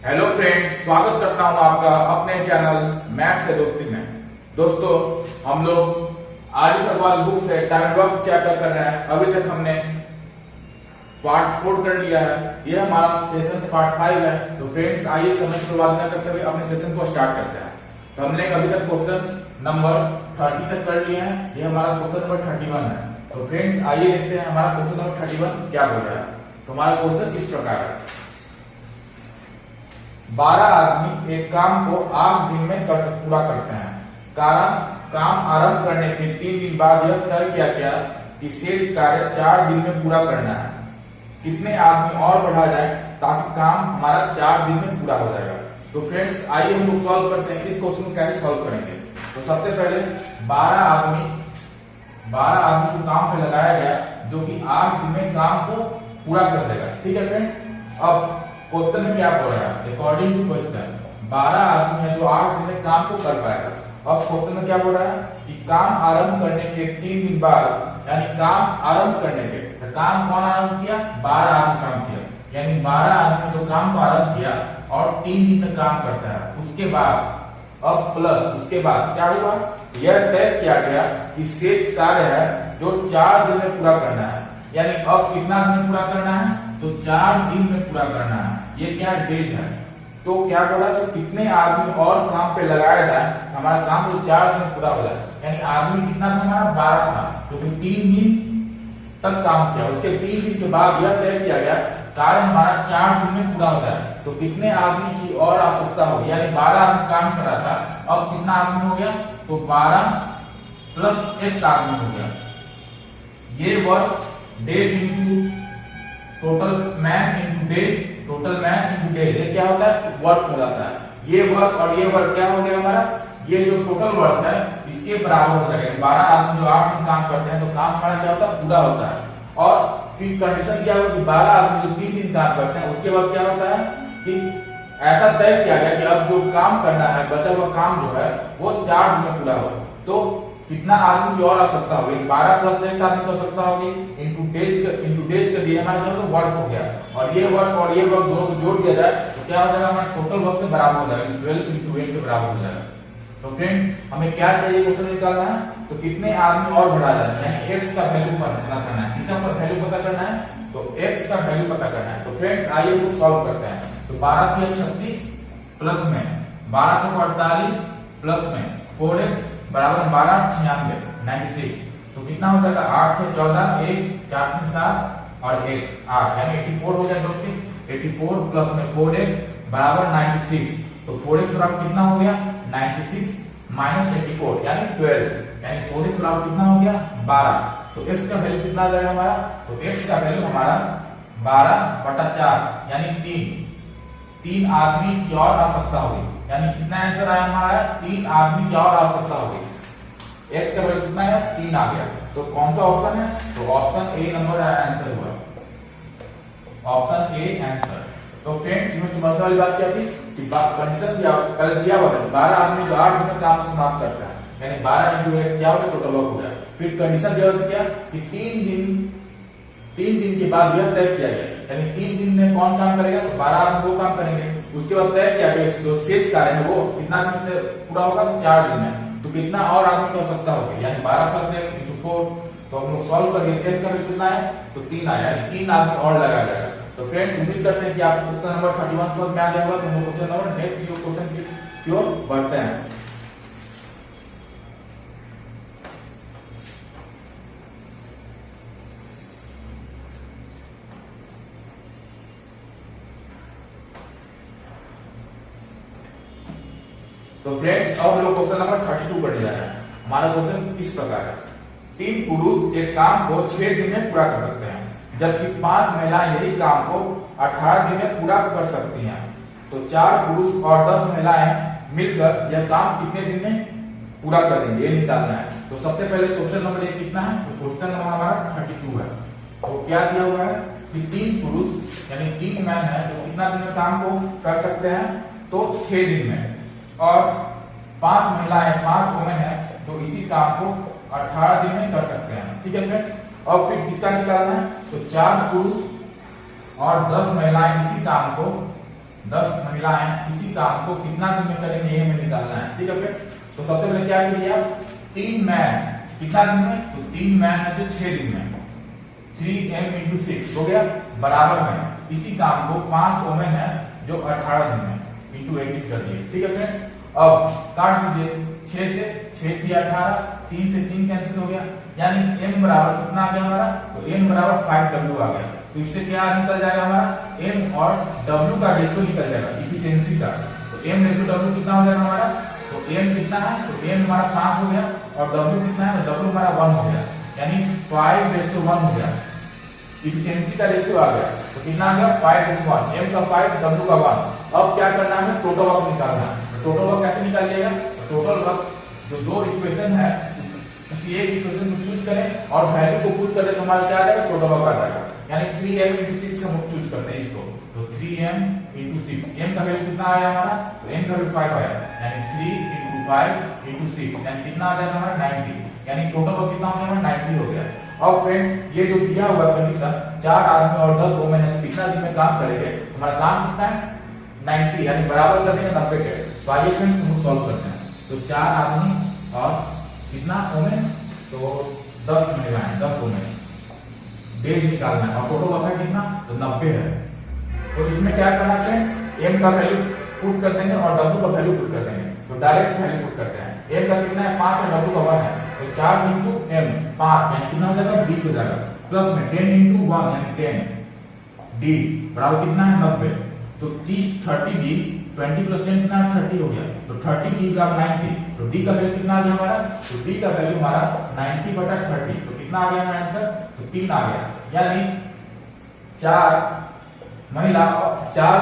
Hello friends, स्वागत करता हूं आपका अपने चैनल मैथ से दोस्ती में। दोस्तों, हम लोग आर अग्रवाल बुक से टाइम वर्क चैप्टर कर रहे हैं। अभी तक हमने पार्ट 4 कर लिया है। ये हमारा सेशन पार्ट 5 है। तो फ्रेंड्स, आइए समय की बर्बाद न करते हुए अपने सेशन को स्टार्ट करते हैं। तो हमने अभी तक क्वेश्चन नंबर 30 तक कर लिए हैं। ये हमारा क्वेश्चन नंबर 31 है। तो फ्रेंड्स, आइए देखते हैं हमारा क्वेश्चन नंबर 31 क्या बोल रहा है। तो हमारा क्वेश्चन इस प्रकार है, 12 आदमी एक काम को 8 दिन में पूरा करते हैं। कारण काम आरंभ करने के 3 दिन बाद यह तय किया गया कि शेष कार्य 4 दिन में पूरा करना है। कितने आदमी और बढ़ा जाए ताकि काम हमारा 4 दिन में पूरा हो जाएगा। तो फ्रेंड्स, आइए हम लोग सॉल्व करते हैं। इस क्वेश्चन को कैसे सॉल्व करेंगे। तो सबसे पहले 12 आदमी को काम पे लगाया गया जो कि 8 दिन में काम को पूरा कर देगा। ठीक है फ्रेंड्स, अब क्वेश्चन में क्या बोल रहा है, अकॉर्डिंग टू क्वेश्चन 12 आदमी है जो 8 दिन में काम को कर पाएगा। अब क्वेश्चन में क्या बोल रहा है कि काम आरंभ करने के 3 दिन बाद, यानी काम आरंभ करने के, तो काम कौन आरंभ किया, 12 आदमी काम किया, यानी 12 आदमी जो काम को आरंभ किया और 3 दिन में काम करता है। उसके बाद अब प्लस उसके बाद क्या हुआ, यह तय किया गया कि शेष कार्य है जो 4 दिन में पूरा करना है। यानी अब कितना दिन में पूरा करना है, तो 4 दिन में पूरा करना है। ये क्या डेज है। तो क्या बोला, तो कितने आदमी और काम पे लगाया जाए हमारा काम जो 4 दिन में पूरा हो जाए। यानी आदमी कितना था हमारा, 12 था, तो फिर 3 दिन तक काम किया। उसके 3 दिन के बाद यह तय किया गया कार्य हमारा 4 दिन में पूरा हो जाए। तो कितने आदमी की और आवश्यकता होगी, यानी 12 आदमी काम कर रहा था, अब कितना आदमी हो गया, तो 12 प्लस x आदमी हो गया। ये work day into total man into day, total man into day, ये क्या होता है, वर्क हो जाता है। ये वर्क और ये वर्क क्या हो गया हमारा, ये जो टोटल वर्क है इसके बराबर हो जाएगा। 12 आदमी जो 8 दिन काम करते हैं तो काम हमारा क्या होता है, पूरा होता है। और फिर कंडीशन क्या होगा कि 12 आदमी जो 3 दिन काम करते हैं उसके बाद क्या होता है कि ऐसा तय किया गया कि अब जो काम करना है, बचा हुआ काम जो है वो 4 दिन में पूरा हो। तो कितना आदमी की और आवश्यकता होगी, 12 प्लस 1 आदमी की आवश्यकता होगी इंटू डेज के लिए हमारा जो वर्क हो गया। और ये वर्क दोनों को जोड़ दिया जाए तो क्या हो जाएगा, हमारा टोटल वर्क के बराबर हो जाएगा, 12 इंटू 8 के बराबर हो जाएगा। तो फ्रेंड्स, हमें क्या चाहिए क्वेश्चन निकालना है, तो कितने आदमी और बढ़ा जाए, यानी x का वैल्यू पता करना है। किसका वैल्यू पता करना है, तो x का वैल्यू पता करना है। तो फ्रेंड्स, आइए हम सॉल्व करते हैं। तो 12 की 36 प्लस में 12 से 48 प्लस में 4x बराबर 12 96 96। तो कितना हो जाएगा, 8 से 14 1 4 3 7 और 1 8, यानी 84 हो गया दोस्तों। 84 प्लस में 4x बराबर 96। तो 4x बराबर कितना हो गया, 96 माइनस 84 यानी 12, यानी 4x बराबर कितना हो गया, 12। तो x का वैल्यू कितना आ जाएगा हमारा, तो x का वैल्यू हमारा 12/4 यानी 3 आदमी की और आवश्यकता होगी। यानी कितना आंसर आया हमारा, 3 आदमी की और आवश्यकता होगी। x का वैल्यू कितना है, 3 आ गया। तो कौन सा ऑप्शन है, तो ऑप्शन ए नंबर आंसर हुआ, ऑप्शन ए आंसर। तो फ्रेंड्स, इसमें समझने वाली बात क्या थी कि कंडीशन दिया हुआ था 12 आदमी जो 8 दिन में काम समाप्त करता है, यानी 12 इंटू 8 क्या हो गया, टोटल वर्क हो गया। फिर कंडीशन दिया हुआ था क्या कि 3 दिन के बाद यह तय किया गया, यानी 3 दिन में कौन काम करेगा, तो 12 आदमी वो काम करेंगे। उसके बाद तय किया गया जो शेष कार्य है वो कितना समय पूरा होगा, तो 4 दिन में। तो कितना और आदमी की आवश्यकता होगी, यानी 12 प्लस 1 इंटू 4। तो हम लोग सॉल्व करेंगे, x का वैल्यू कितना है, तो 3 आया, यानी 3 आदमी और लगाया जाएगा। तो फ्रेंड्स, उम्मीद करते हैं कि आपको क्वेश्चन नंबर 31 समझ में आ गया होगा। तो हम लोग question number next video question की ओर बढ़ते हैं। तो फ्रेंड्स, अब हम लोग क्वेश्चन नंबर 32 पढ़ने जा रहे हैं। हमारा क्वेश्चन इस प्रकार है, 3 पुरुष एक काम को 6 दिन में पूरा कर सकते हैं, जबकि 5 महिलाएं यही काम को 18 दिन में पूरा कर सकती हैं। तो 4 पुरुष और 10 महिलाएं मिलकर यह काम कितने दिन में पूरा करेंगे, ये निकालना है। तो सबसे पहले क्वेश्चन नंबर 1 कितना है, तो क्वेश्चन नंबर हमारा 32 है। तो क्या दिया हुआ है कि 3 पुरुष यानी 3 मैन है जो कितना दिन में काम को कर सकते हैं, तो 6 दिन में। और 5 महिलाएं 5 वुमेन है तो इसी काम को 18 दिन में कर सकते हैं। ठीक है फ्रेंड्स, और फिर किसका निकालना है, तो 4 पुरुष और 10 महिलाएं इसी काम को 10 महिलाएं इसी काम को कितना दिन में करेंगे, ये हमें निकालना है। ठीक है फ्रेंड्स, तो सबसे पहले क्या किया, 3 मैन कितना दिन में, तो 3 मैन है जो 6 दिन में, 3m इंटू 6 हो गया, बराबर में इसी काम को 5 वोमेन है जो 18 दिन में इंटू 80 कर दिए। ठीक है फ्रेंड्स, अब काट दीजिए, 6 से 6 थी 18, 3 से 3 कैंसिल हो गया, यानी m बराबर कितना आ गया हमारा, तो m बराबर 5w आ गया। तो इससे क्या निकल जाएगा हमारा, m और w का रेशियो निकल जाएगा इफिशिएंसी का। तो m रेशियो w कितना हो जाएगा हमारा, तो m कितना है, तो m हमारा 5 हो गया और w कितना है, तो w हमारा 1 हो गया, यानी 5:1 हो गया, इफिशिएंसी का रेशियो आ गया। तो कितना आ गया, 5:1, m का 5 w का 1। अब क्या करना है, टोटल वर्क निकालना है। टोटल वर्क कैसे निकालिएगा, टोटल वर्क जो दो इक्वेशन है किसी एक इक्वेशन को चूज करें और वैल्यू को पुट करें तो हमारा क्या आ जाएगा, टोटल वर्क आ जाएगा। यानी 3m इंटू 6 हम चूज करते हैं इसको, तो 3m इंटू 6, m का वैल्यू कितना आया हमारा, तो m का वैल्यू 5 आया, यानी 3 इंटू 5 इंटू 6, यानी कितना आ जाएगा हमारा 90, यानी टोटल वर्क कितना हो गया हमारा 90 हो गया। अब फ्रेंड्स ये जो दिया हुआ कंडीशन 4 आदमी और 10 वुमेन है तो कितना दिन में काम करेंगे, हमारा काम कितना है 90, यानी बराबर कर देंगे 90 के। तो आइए फ्रेंड्स हम सॉल्व करते हैं। तो 4 आदमी और कितना वुमेन, तो 10 महिलाएं 10 वुमेन, डेज निकालना है और टोटल वर्क है कितना, तो 90 है। तो इसमें क्या करना है फ्रेंड्स, m का वैल्यू पुट कर देंगे और w का वैल्यू पुट कर देंगे। तो डायरेक्ट वैल्यू पुट करते हैं, m का कितना है 5 है, w का 1 है, तो 4 इंटू m 5 यानी कितना हो जाएगा 20 हो जाएगा, प्लस में 10 इंटू 1 यानी 10 d बराबर कितना है 90। तो 30 30d 20 प्लस 10 कितना 30 हो गया, तो 30d बराबर 90। तो d का वैल्यू कितना आ गया हमारा, तो d का वैल्यू हमारा 90/30, तो कितना आ गया हमारा आंसर, तो 3 आ गया। यानी 4 महिला 4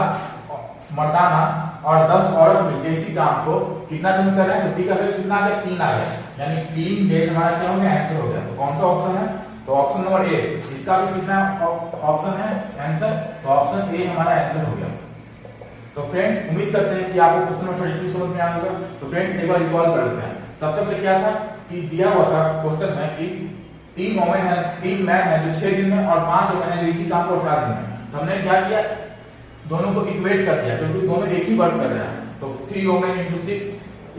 मर्दाना और 10 औरत मिलकर इसी काम को कितना दिन कर रहे हैं, तो d का वैल्यू कितना आ गया 3 आ गया, यानी 3 डेज हमारा क्या हो गया आंसर हो गया। तो कौन सा ऑप्शन है, तो ऑप्शन नंबर ए, इसका भी कितना ऑप्शन है आंसर, तो ऑप्शन ए हमारा आंसर हो गया। तो फ्रेंड्स उम्मीद करते हैं कि आपको क्वेश्चन नंबर 32 समझ में आ होगा। तो फ्रेंड्स एक बार रिकॉल कर लेते हैं। सबसे पहले क्या था कि दिया हुआ था क्वेश्चन में कि 3 वुमेन है 3 मैन है जो 6 दिन में और 5 वुमेन है जो इसी काम को 18 दिन में। तो हमने क्या किया, दोनों को इक्वेट कर दिया क्योंकि दोनों एक ही वर्क कर रहे हैं। तो 3 women into 6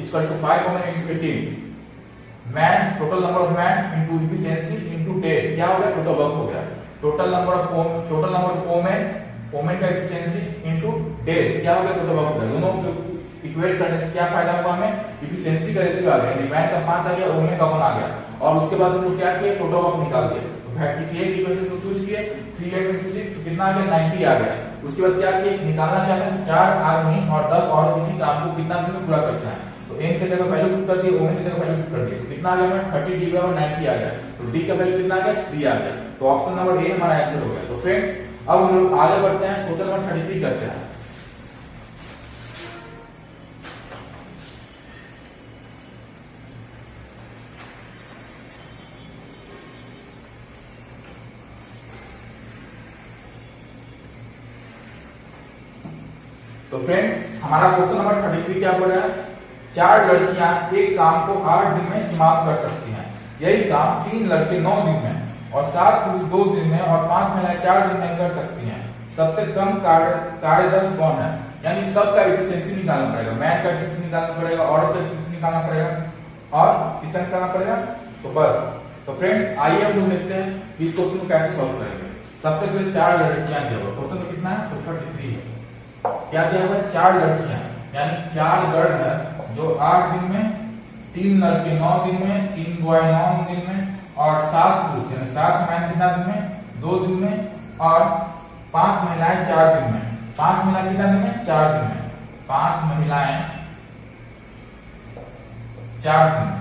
equal to 5 women into 18 man, total number of man into efficiency into day, क्या हो गया टोटल वर्क हो गया। टोटल नंबर ऑफ वुमेन का इफिशिएंसी इंटू डे क्या हो गया टोटल वर्क हो गया। दोनों को इक्वेट करने से क्या फायदा होगा हमें, इफिशिएंसी का रेशियो आ गया, मैन का 5 आ गया वुमेन का 1 आ गया। और उसके बाद हम लोग क्या किए, टोटल वर्क निकाल दिए। तो किसी एक इक्वेशन को चूज किए 3m इंटू 6 तो कितना आ गया 90 आ गया। उसके बाद क्या किए, निकालना क्या था, 4 आदमी और 10 और किसी काम को कितना दिन में पूरा करते हैं। तो n की जगह वैल्यू पुट कर दिए, वुमेन की जगह वैल्यू पुट कर दिए, तो कितना आ गया हमारा 30d बराबर 90 आ गया। तो d का वैल्यू कितना आ गया 3 आ गया। तो ऑप्शन नंबर ए हमारा आंसर हो गया। तो फ्रेंड्स अब हम लोग आगे बढ़ते हैं, क्वेश्चन नंबर 33 करते हैं। तो फ्रेंड्स हमारा क्वेश्चन नंबर 33 क्या बोल रहा है, 4 लड़कियां एक काम को 8 दिन में समाप्त कर सकती हैं। यही काम 3 लड़के 9 दिन में और 7 पुरुष 2 दिन में और 5 महिलाएं 4 दिन में कर सकती हैं। सबसे कम कार्यदक्ष कौन है, यानी सबका एफिशिएंसी निकालना पड़ेगा, मैन का एफिशिएंसी निकालना पड़ेगा, औरत का एफिशिएंसी निकालना पड़ेगा और किसका निकालना पड़ेगा। तो बस तो फ्रेंड्स आइए हम लोग देखते हैं इस क्वेश्चन को कैसे सॉल्व करेंगे। सबसे पहले 4 लड़कियां दिया हुआ, क्वेश्चन में कितना है तो 33 है। क्या दिया हुआ है 4 लड़कियां, यानी 4 गर्ल है जो 8 दिन में, 3 लड़के 9 दिन में, 3 बॉय 9 दिन में और 7 पुरुष यानी 7 मैन कितना दिन में 2 दिन में और 5 महिलाएं 4 दिन में। 5 महिलाएं कितना दिन में 4 दिन में, 5 महिलाएं 4 दिन में,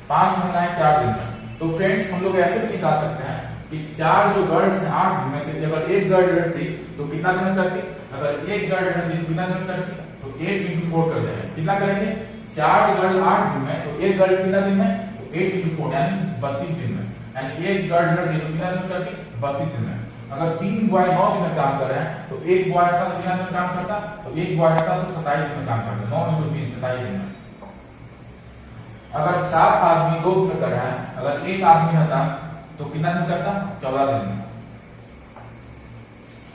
5 महिलाएं 4 दिन में। तो फ्रेंड्स हम लोग ऐसे भी निकाल सकते हैं कि 4 जो गर्ल्स 8 दिन में थे, अगर एक गर्ल रहती तो कितना दिन में करती, अगर एक गर्ल रहती तो कितना दिन में करती, तो 8 इंटू 4 कर देंगे। कितना करेंगे 4 गर्ल 8 दिन में, तो एक गर्ल कितना दिन में, तो 8 इंटू 4 यानी 32 दिन में, यानी एक गर्ल रहती तो कितना दिन में करती 32 दिन में। अगर 3 बॉय 9 दिन में काम कर रहे हैं तो एक बॉय रहता तो कितना दिन में काम करता, तो एक बॉय रहता तो 27 दिन में काम करता, 9 इंटू 3 27 दिन में। अगर 7 आदमी 2 दिन में कर रहा है, अगर एक आदमी रहता तो कितना दिन करता 14 दिन में।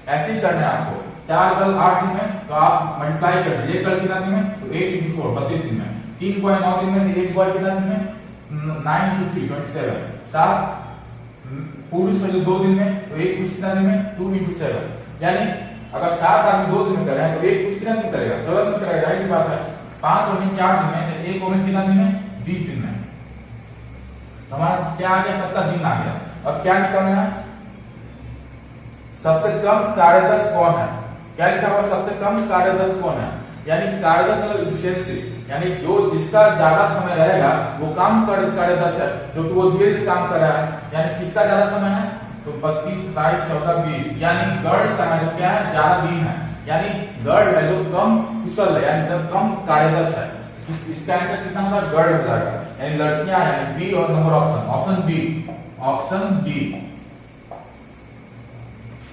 ऐसे ही करना है आपको, 4 कल 8 दिन में, तो आप मल्टीप्लाई कर दीजिए। कल कितना दिन में, तो 8 into 4 32 दिन में। 3 बॉय 9 दिन में, 1 बॉय कितना दिन में, 9 into 3 27। 7 पुरुष है जो 2 दिन में, तो 1 पुरुष कितना दिन में, 2 into 7। यानी अगर 7 आदमी 2 दिन में कर रहे हैं तो 1 पुरुष कितना दिन करेगा, 14 दिन करेगा, जाहिर सी बात है। 5 और 4 दिन में, तो 1 और कितना दिन में, 20 दिन में। हमारा क्या आ गया, सबका दिन आ गया। अब क्या निकालना है, सबसे कम कार्यदक्ष कौन है। क्या लिखा हुआ, सबसे कम कार्यदक्ष कौन है, यानी कार्यदक्ष मतलब एफिशिएंसी, यानी जो जिसका ज्यादा समय रहेगा वो काम कार्यदक्ष है, जो कि वो धीरे से काम कर रहा है। यानी किसका ज्यादा समय है, तो 32 27 14 20, यानी गर्ल का है जो क्या है, ज्यादा दिन है। यानी गर्ल है जो कम कुशल है, यानी कम कार्यदक्ष है। इसका आंसर कितना होगा, गर्ल हो जाएगा। यानी लड़कियां, यानी बी और number option, option B.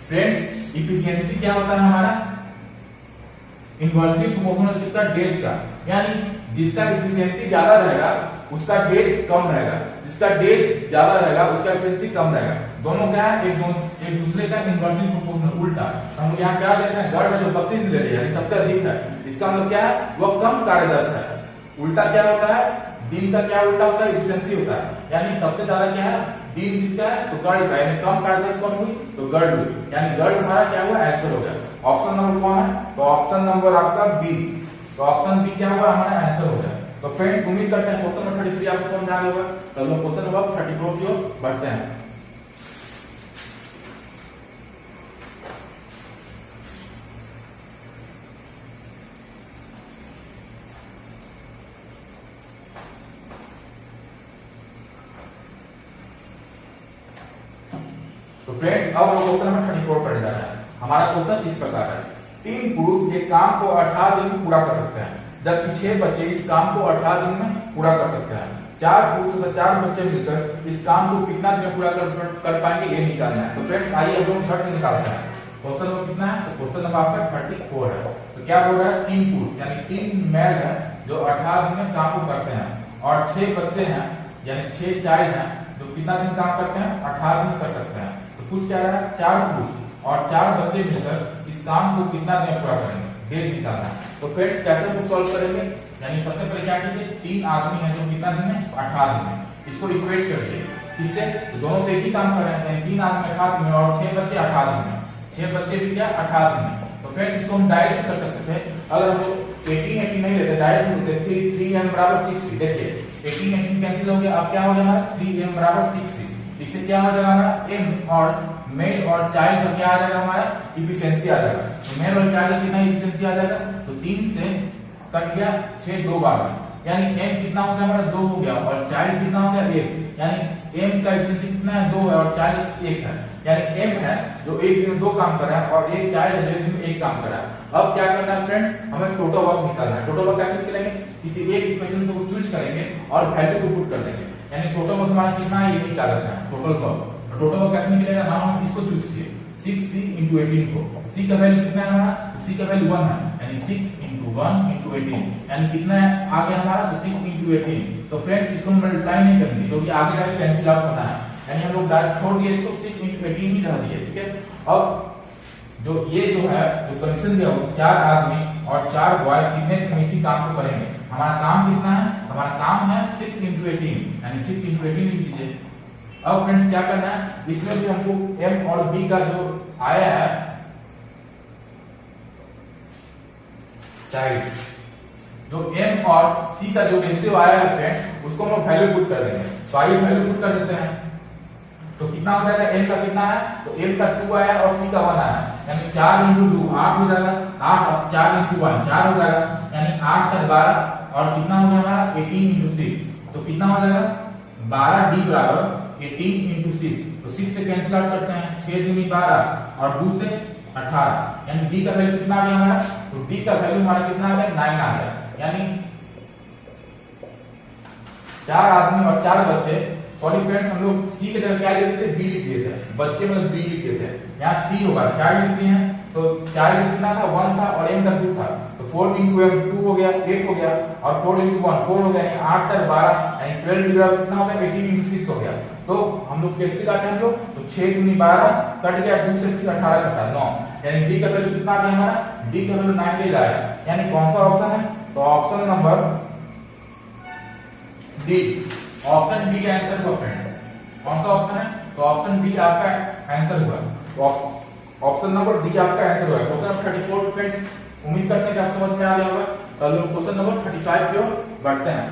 Friends, efficiency क्या होता है हमारा, इन्वर्सली प्रोपोर्शनल किसका, डेज का। यानी जिसका इफिशियंसी ज्यादा रहेगा उसका डेज कम रहेगा, जिसका डेज ज्यादा रहेगा उसका इफिशियंसी कम रहेगा। दोनों क्या है, एक दूसरे का इन्वर्सली प्रोपोर्शनल, उल्टा। हम यहाँ क्या देख रहे हैं, गर्ल है जो 32 ले रही है, यानी सबसे अधिक है, इसका मतलब क्या है, वो कम कार्यदक्ष है। उल्टा क्या होता है, दिन का क्या उल्टा होता है, इफिशियंसी होता है। यानी सबसे ज्यादा क्या है, दिन किसका है, तो गर्ल का, यानी कम कार्यदक्ष कौन हुई, तो गर्ल हुई। यानी गर्ल हमारा क्या हुआ, आंसर हो गया। ऑप्शन नंबर कौन है, तो ऑप्शन नंबर आपका बी। तो ऑप्शन बी क्या हुआ, हमारा आंसर हो गया। तो फ्रेंड्स, उम्मीद करते हैं क्वेश्चन नंबर 33 आपको समझ आ गया होगा। तो हम क्वेश्चन नंबर 34 की ओर बढ़ते हैं। तो फ्रेंड्स, अब हम क्वेश्चन नंबर 34 पढ़ने जा रहे हैं। हमारा क्वेश्चन इस प्रकार है, 3 पुरुष एक काम को 18 दिन में पूरा कर सकते हैं, जबकि 6 बच्चे इस काम को 18 दिन में पूरा कर सकते हैं। 4 पुरुष तथा 4 बच्चे मिलकर इस काम को कितना दिन में पूरा कर पाएंगे, ये निकालना है। तो फ्रेंड्स, आइए हम लोग झट से निकालते हैं। क्वेश्चन नंबर कितना है, तो क्वेश्चन नंबर आपका 34 है। तो क्या बोल रहा है, 3 पुरुष यानी 3 मेल है जो 18 दिन में काम को करते हैं, और 6 बच्चे हैं यानी 6 चाइल्ड हैं जो कितना दिन काम करते हैं, 18 दिन कर सकते हैं। तो कुछ क्या रहा है, 4 पुरुष और 4 बच्चे मिलकर इस काम को कितना दिन पूरा करेंगे, डेज निकालना है। तो फ्रेंड्स, कैसे हम सॉल्व करेंगे, यानी सबसे पहले क्या कीजिए, 3 आदमी हैं जो कितना दिन में, 18 दिन में, इसको इक्वेट करिए। इससे तो दोनों तो एक ही काम कर रहे हैं, 3 आदमी 18 दिन में और 6 बच्चे 18 दिन में, 6 बच्चे भी क्या 18 दिन में। तो फ्रेंड्स, इसको हम डायरेक्ट कर सकते थे, अगर हम 18 नहीं लेते, डायरेक्ट होते 3m बराबर 60। देखिए 18 कैंसिल हो गया, अब क्या हो गया हमारा 3m बराबर 60। इससे क्या हो जाएगा हमारा, m और मेल और चाइल्ड का क्या आ जाएगा, हमारा इफिशियंसी आ जाएगा। तो मेल और चाइल्ड का कितना इफिशियंसी आ जाएगा, तो 3 से कट गया 6 2 बार में, यानी m कितना हो गया हमारा 2 हो गया, और चाइल्ड कितना हो गया 1, यानी m का इफिशियंसी कितना है 2 है और चाइल्ड 1 है। यानी m है जो एक दिन में 2 काम कर रहा है और एक चाइल्ड है जो एक दिन में 1 काम कर रहा है। अब क्या करना है फ्रेंड्स, हमें टोटल वर्क निकालना है। टोटल वर्क कैसे निकालेंगे, किसी एक इक्वेशन को चूज करेंगे और वैल्यू को पुट कर देंगे, यानी टोटल वर्क हमारा कितना है ये निकाल लेते हैं टोटल वर्क। टोटल वर्क कैसे निकलेगा, नाउ हम इसको चूज किए 6c into 18 को, c का वैल्यू कितना है हमारा, c का वैल्यू 1 है, यानी 6 into 1 into 18, यानी कितना है आ गया हमारा, तो 6 into 18। तो फ्रेंड इसको मल्टीप्लाई नहीं करेंगे क्योंकि आगे जाके कैंसिल आउट होना है, यानी हम लोग डायरेक्ट छोड़ दिए इसको, 6 into 18 ही रह दिए, ठीक है। अब जो ये जो है जो कंडीशन दिया वो 4 आदमी और 4 बॉय कितने दिन इसी काम को करेंगे। हमारा काम कितना है, हमारा काम है 6 into 18, यानी 6 into 18 लिख दीजिए। अब फ्रेंड्स क्या करना है, इसमें भी हमको m और b का जो आया है चाइल्ड, जो m और c का जो रेशियो आया है फ्रेंड्स, उसको हम वैल्यू पुट कर देंगे। तो आइए वैल्यू पुट कर देते हैं। तो कितना हो जाएगा, m का कितना है, तो m का 2 आया और c का 1 आया, यानी 4 into 2 8 हो जाएगा, 8 और 4 into 1 4 हो जाएगा, यानी 8 4 12, और कितना हो गया हमारा 18 into 6, तो कितना हो जाएगा 12 d बराबर 18 into 6। तो 6 से कैंसिल आउट करते हैं, 6 दूनी 12 और 2 से 18, यानी d का वैल्यू कितना आ गया हमारा, तो d का वैल्यू हमारा कितना आ गया 9 आ गया। यानी 4 आदमी और 4 बच्चे, सॉरी फ्रेंड्स हम लोग c की जगह क्या लिख देते, b लिख दिए थे, बच्चे मतलब b लिख दिए थे, यहाँ c होगा चाइल्ड लिखते हैं, तो 4 इंटू कितना था 1 था और m का 2 था, तो 4 इंटू m 2 हो गया 8 हो गया और 4 इंटू 1 4 हो गया, यानी 8 4 12 यानी 12 डिवाइड कितना हो गया 18 इंटू 6 हो गया। तो हम लोग कैसे काटे हम लोग, तो 6 दूनी 12 कट गया, 2 से फिर 18 कटा 9, यानी डी का वैल्यू कितना आ गया हमारा, डी का वैल्यू 9 ले आया, यानी कौन सा ऑप्शन है, तो option number D, option D का आंसर हुआ फ्रेंड्स। कौन सा ऑप्शन है, तो ऑप्शन डी आपका आंसर हुआ, तो ऑप्शन नंबर डी आपका आंसर हुआ। क्वेश्चन नंबर 34 फ्रेंड्स, उम्मीद करते हैं कि आप समझ में आ गया होगा। तो हम लोग क्वेश्चन नंबर 35 की ओर बढ़ते हैं।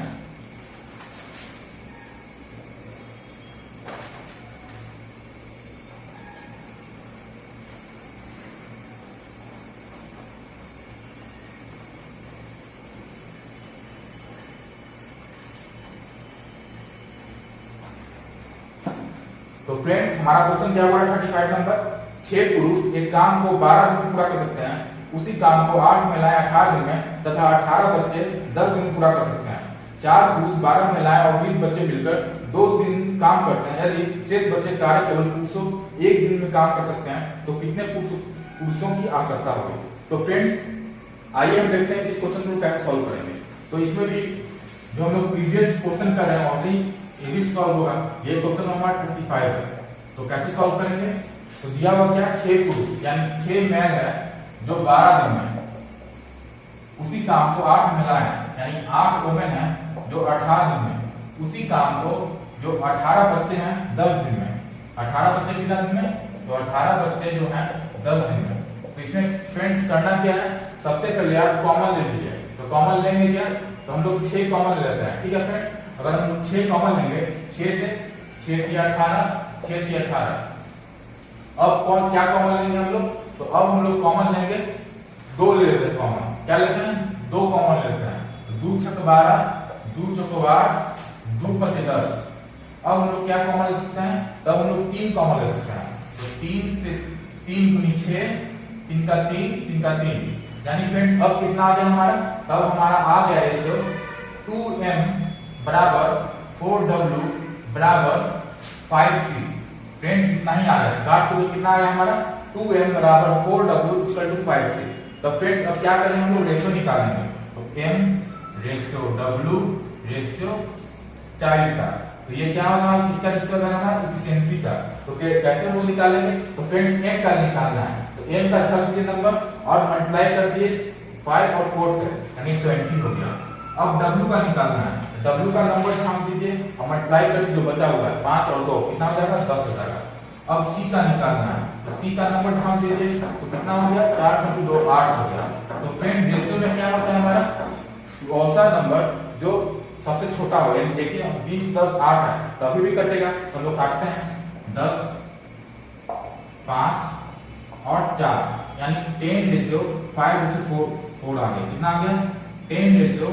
तो फ्रेंड्स हमारा क्वेश्चन क्या हुआ 35 नंबर, 6 पुरुष एक काम को 12 दिन में पूरा कर सकते हैं, उसी काम को 8 महिलाएं 18 दिन में तथा 18 बच्चे 10 दिन में पूरा कर सकते हैं। 4 पुरुष 12 महिलाएं और 20 बच्चे मिलकर 2 दिन काम करते हैं, यदि शेष बचे कार्य केवल पुरुषों 1 दिन में काम कर सकते हैं तो कितने पुरुषों की आवश्यकता होगी। तो फ्रेंड्स आइए हम देखते हैं इस क्वेश्चन को कैसे सॉल्व करेंगे। तो इसमें भी जो हम लोग प्रीवियस क्वेश्चन कर रहे हैं वैसे ही ये भी सॉल्व होगा। ये क्वेश्चन नंबर 35 है, तो कैसे सॉल्व करेंगे, तो दिया हुआ क्या 6 पुरुष यानी 6 मैन है जो 12 दिन में, उसी काम को 8 महिलाएं यानी 8 वुमेन है जो 18 दिन में, उसी काम को जो 18 बच्चे हैं 10 दिन में। 18 बच्चे कितना दिन में, तो 18 बच्चे जो हैं 10 दिन में। तो इसमें फ्रेंड्स करना क्या है, सबसे पहले आप कॉमन ले लीजिए, तो कॉमन लेंगे क्या, तो हम लोग 6 कॉमन ले लेते हैं, ठीक है फ्रेंड्स। अगर हम 6 कॉमन लेंगे, 6 से 6 3 18 6 3 18, अब कौन क्या कॉमन लेंगे हम लोग, तो अब हम लोग कॉमन लेंगे 2 ले लेते हैं कॉमन, क्या लेते हैं 2 कॉमन लेते हैं, तो 2 6 12 2 6 8 2 5 10। अब हम लोग क्या कॉमन ले सकते हैं, तब हम लोग 3 कॉमन ले सकते हैं, तो 3 से 3 गुनी 6 3 का 3, यानी फ्रेंड्स अब कितना आ गया हमारा, तब हमारा आ गया रेशियो 2m बराबर 4w बराबर 5c। फ्रेंड्स इतना ही आ रहा है, काट को कितना आ गया हमारा 2m बराबर 4w इक्वल टू 5c। तो फ्रेंड्स अब क्या करेंगे हम लोग रेशियो निकालेंगे, तो m ratio w ratio child का, तो ये क्या होगा, किसका रेशियो बनाना है, एफिशिएंसी का। तो कैसे हम लोग निकालेंगे, तो फ्रेंड्स m का निकालना है, तो m का अच्छा लीजिए नंबर और मल्टीप्लाई कर दिए 5 और 4 से, यानी 20 हो गया। अब w का निकालना है, w का नंबर छाप दीजिए और मल्टीप्लाई कर जो बचा हुआ है 5 और 2 कितना हो जाएगा 10 हो जाएगा। अब c का निकालना है, तो c का नंबर छाप दीजिए, तो कितना हो गया 4 × 2 8 हो गया। तो फ्रेंड रेशियो में क्या होता है हमारा, ऐसा नंबर जो सबसे छोटा हो, यानी देखिए 20 10 8 है तो अभी भी कटेगा, तो हम लोग काटते हैं 10 5 और 4, यानी 10 रेशियो 5:4 आ गया, कितना आ गया 10 रेशियो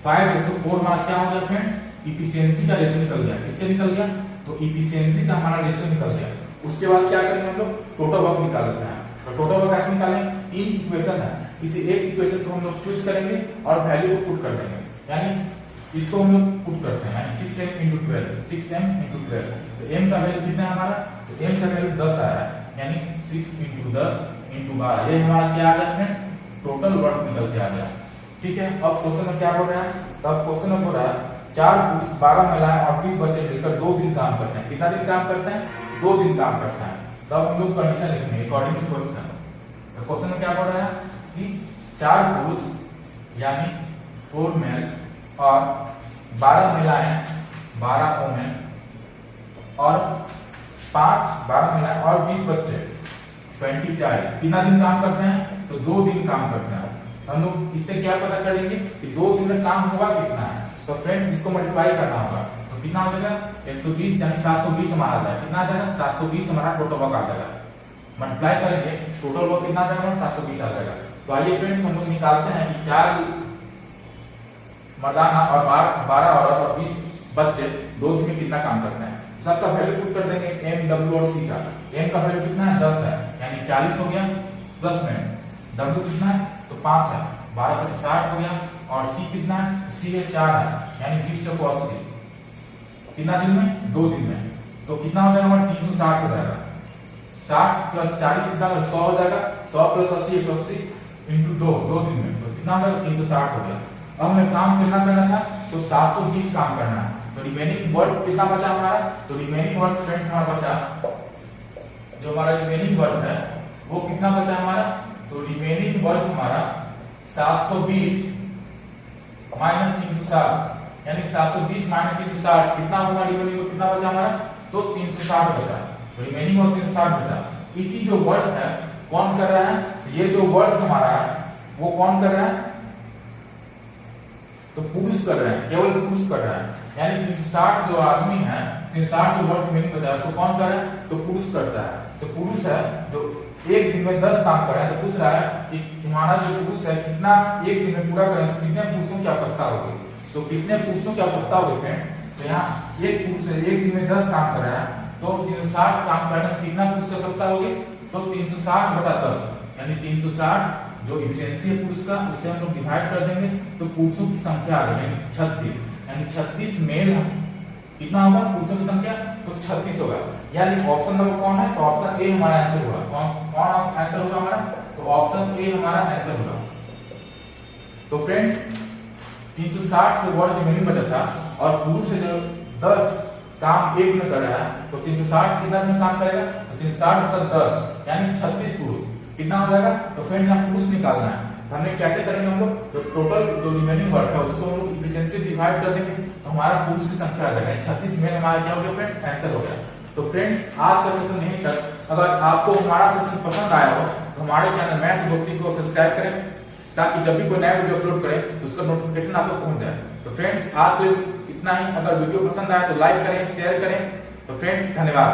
5:4 हमारा क्या हो गया फ्रेंड्स, इफिशिएंसी का रेशियो निकल गया। किसके निकल गया, तो इफिशिएंसी का हमारा रेशियो निकल गया। उसके बाद क्या करेंगे हम लोग, टोटल वर्क निकाल लेते हैं। तो टोटल वर्क कैसे निकालें, 3 इक्वेशन है, किसी एक इक्वेशन को हम लोग चूज करेंगे और वैल्यू को पुट कर देंगे, यानी इसको हम लोग पुट करते हैं, यानी 6m × 12 6m × 12। तो m का वैल्यू कितना है हमारा, तो m का वैल्यू 10 आया है, यानी 6 × 10 × 12, ये हमारा क्या आ गया फ्रेंड्स, टोटल वर्क निकल के आ गया। ठीक है, अब क्वेश्चन में क्या बोल रहा है, तब क्वेश्चन में बोल रहा है 4 पुरुष 12 महिलाएं और 20 बच्चे मिलकर 2 दिन काम करते हैं। कितना दिन काम करते हैं, 2 दिन काम करते हैं। तब हम लोग कंडीशन लिखेंगे अकॉर्डिंग टू क्वेश्चन। तो क्वेश्चन में क्या बोल रहा है कि 4 पुरुष यानी 4 मेल और 12 महिलाएं 12 वुमेन और 12 महिलाएं और 20 बच्चे 20 चाइल्ड कितना दिन काम करते हैं, तो 2 दिन काम करते हैं। हम लोग इससे क्या पता करेंगे कि 2 दिन में काम हुआ कितना है, तो फ्रेंड इसको मल्टीप्लाई करना होगा, तो कितना हो जाएगा 120 यानी 720 हमारा आ जाएगा, कितना आ जाएगा 720 हमारा टोटल वर्क आ जाएगा। मल्टीप्लाई करेंगे टोटल वर्क कितना आ जाएगा 720 आ जाएगा। तो आइए फ्रेंड्स हम लोग निकालते हैं कि 4 मर्दाना और 12 औरत और 20 बच्चे 2 दिन में कितना काम करते हैं। सबका वैल्यू पुट कर देंगे m w और c का। m का वैल्यू कितना है 10 है, यानी 40 हो गया, प्लस में w कितना है तो 5 है, 12 से 60 हो गया, और c कितना है, c है 4 है, यानी 20 × 80 कितना दिन में 2 दिन में, तो कितना हो जाएगा 360 हो जाएगा। 60 प्लस 40 कितना 100 हो जाएगा, 100 प्लस 80 180 इंटू 2 दिन में, तो कितना होगा 360 हो गया। अब हमें काम कितना करना था, तो 720 काम करना है। तो रिमेनिंग वर्क कितना बचा हमारा, तो रिमेनिंग वर्क फ्रेंड्स हमारा बचा, जो हमारा रिमेनिंग वर्क है वो कितना बचा हमारा, तो रिमेनिंग वर्क हमारा 720 माइनस 360, यानी 720 माइनस 360 कितना होगा, रिमेनिंग वर्क कितना बचा हमारा, तो 360 बचा। तो रिमेनिंग वर्क 360 बचा। इसी जो वर्क है कौन कर रहा है, ये जो वर्क हमारा है वो कौन कर रहा है, तो पुरुष कर रहे हैं, केवल पुरुष कर रहा है। यानी 360 जो आदमी है, 360 जो वर्क रिमेनिंग बचा है उसको कौन कर रहा है, तो पुरुष करता है। तो पुरुष है जो एक दिन में 10 काम कर रहा है। तो पूछ रहा है कि हमारा जो पुरुष है कितना एक दिन में पूरा करें, तो कितने पुरुषों की आवश्यकता होगी, तो कितने पुरुषों की आवश्यकता होगी फ्रेंड्स। तो यहाँ एक पुरुष है एक दिन में 10 काम कर रहा है, तो 360 काम करने में कितना पुरुष की आवश्यकता होगी, तो 360 बटा 10, यानी 360 जो इफिशिएंसी है पुरुष का उससे हम लोग डिवाइड कर देंगे, तो पुरुषों की संख्या आ गई 36, यानी 36 मेल कितना होगा पुरुषों की संख्या, तो 36 होगा। यानी ऑप्शन नंबर कौन है, तो ऑप्शन ए हमारा आंसर होगा। कौन आंसर होगा हमारा, तो ऑप्शन ए हमारा आंसर होगा। तो फ्रेंड्स 360 जो वर्ड रिमेनिंग बचा था और पुरुष जो 10 काम एक में कर रहा है, तो 360 कितना में काम करेगा, तो 360 बटा 10 यानी 36 पुरुष कितना हो जाएगा। तो फ्रेंड्स यहाँ पुरुष निकालना है, तो हमने कैसे करेंगे, हम लोग जो टोटल जो रिमेनिंग वर्क है उसको हम लोग इफिशिएंसी डिवाइड कर देंगे, तो हमारा पुरुष की संख्या आ जाएगा 36 में हमारा क्या हो गया फ्रेंड्स, आंसर हो गया। तो फ्रेंड्स आज का सेशन यहीं तक। अगर आपको हमारा सेशन पसंद आया हो तो हमारे चैनल मैथ्स दोस्ती को सब्सक्राइब करें, ताकि जब भी कोई नया वीडियो अपलोड करें तो उसका नोटिफिकेशन आपको पहुंच जाए। तो फ्रेंड्स आज तो इतना ही। अगर वीडियो पसंद आया तो लाइक करें, शेयर करें। तो फ्रेंड्स धन्यवाद।